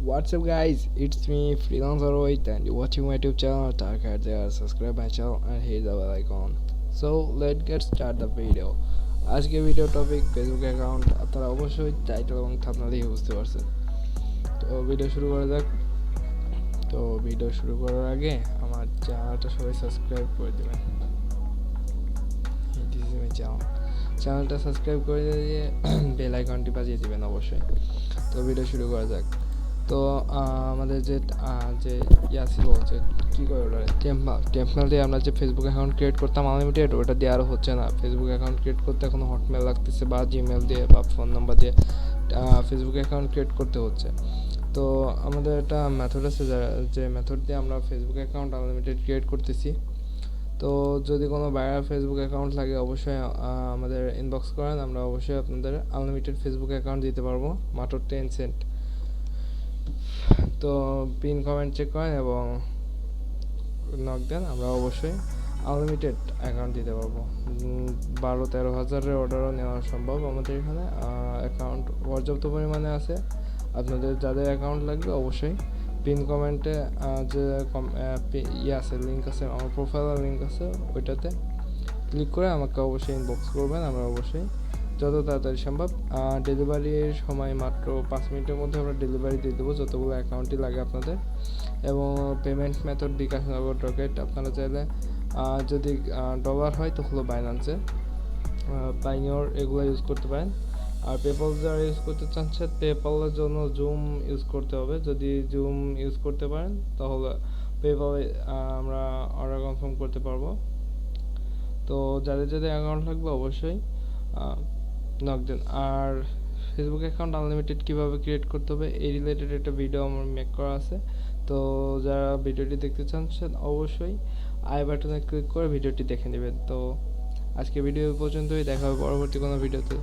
What's up, guys? It's me, Freelancer Rohit, and you're watching my YouTube channel. Tag right there, subscribe my channel, and hit the bell icon. So let's get start the video. আজকে video topic Facebook account. আপনারা অবশ্যই title এবং thumbnail দেখে বুঝতে পারছেন। তো video শুরু করা যাক। তো ভিডিও শুরু করার আগে আমার চ্যানেলটা সবাই সাবস্ক্রাইব করে দিবেন। This is my channel. চ্যানেলটা সাবস্ক্রাইব করে দিয়ে বেল আইকনটি বাজিয়ে দিবেন অবশ্যই। তো ভিডিও শুরু করা যাক। তো আমাদের যে ইয়া ছিল যে কী করে ওটা টেম্পমেল দিয়ে আমরা যে ফেসবুক অ্যাকাউন্ট ক্রিয়েট করতাম আনলিমিটেড, ওটা দিয়ে আরও হচ্ছে না। ফেসবুক অ্যাকাউন্ট ক্রিয়েট করতে এখনও হটমেল লাগতেছে বা জিমেল দিয়ে বা ফোন নাম্বার দিয়ে ফেসবুক অ্যাকাউন্ট ক্রিয়েট করতে হচ্ছে। তো আমাদের একটা মেথড আছে যে মেথড দিয়ে আমরা ফেসবুক অ্যাকাউন্ট আনলিমিটেড ক্রিয়েট করতেছি। তো যদি কোনো বাইরের ফেসবুক অ্যাকাউন্ট লাগে অবশ্যই আমাদের ইনবক্স করেন, আমরা অবশ্যই আপনাদের আনলিমিটেড ফেসবুক অ্যাকাউন্ট দিতে পারবো মাত্র 10 সেন্ট। তো পিন কমেন্ট চেক করেন এবং নক দেন, আমরা অবশ্যই আনলিমিটেড অ্যাকাউন্ট দিতে পারবো। 12-13 হাজারের অর্ডারও নেওয়া সম্ভব আমাদের এখানে। অ্যাকাউন্ট পর্যাপ্ত পরিমাণে আছে। আপনাদের যাদের অ্যাকাউন্ট লাগবে অবশ্যই পিন কমেন্টে যে আছে, লিঙ্ক আছে, আমার প্রোফাইলের লিঙ্ক আছে, ওইটাতে ক্লিক করে আমাকে অবশ্যই ইনবক্স করবেন। আমরা অবশ্যই যত তাড়াতাড়ি সম্ভব, ডেলিভারির সময় মাত্র 5 মিনিটের মধ্যে আমরা ডেলিভারি দিয়ে দেবো যতগুলো অ্যাকাউন্টই লাগে আপনাদের। এবং পেমেন্ট মেথড বিকাশ, নগদ, রকেট। আপনারা চাইলে যদি ডলার হয় তাহলে বাইন্যান্সে পাইনিয়র এগুলো ইউজ করতে পারেন। আর পেপাল যারা ইউজ করতে চাচ্ছেন পেপালের জন্য জুম ইউজ করতে হবে। যদি জুম ইউজ করতে পারেন তাহলে পেপালে আমরা অর্ডার কনফার্ম করতে পারবো। তো যাদের যাদের অ্যাকাউন্ট লাগবে অবশ্যই নক দেন। আর ফেসবুক অ্যাকাউন্ট আনলিমিটেড কীভাবে ক্রিয়েট করতে হবে এই রিলেটেড একটা ভিডিও আমার মেক করা আছে। তো যারা ভিডিওটি দেখতে চাচ্ছেন অবশ্যই আই বাটনে ক্লিক করে ভিডিওটি দেখে নেবেন। তো আজকে ভিডিও পর্যন্তই, দেখা হবে পরবর্তী কোনো ভিডিওতে।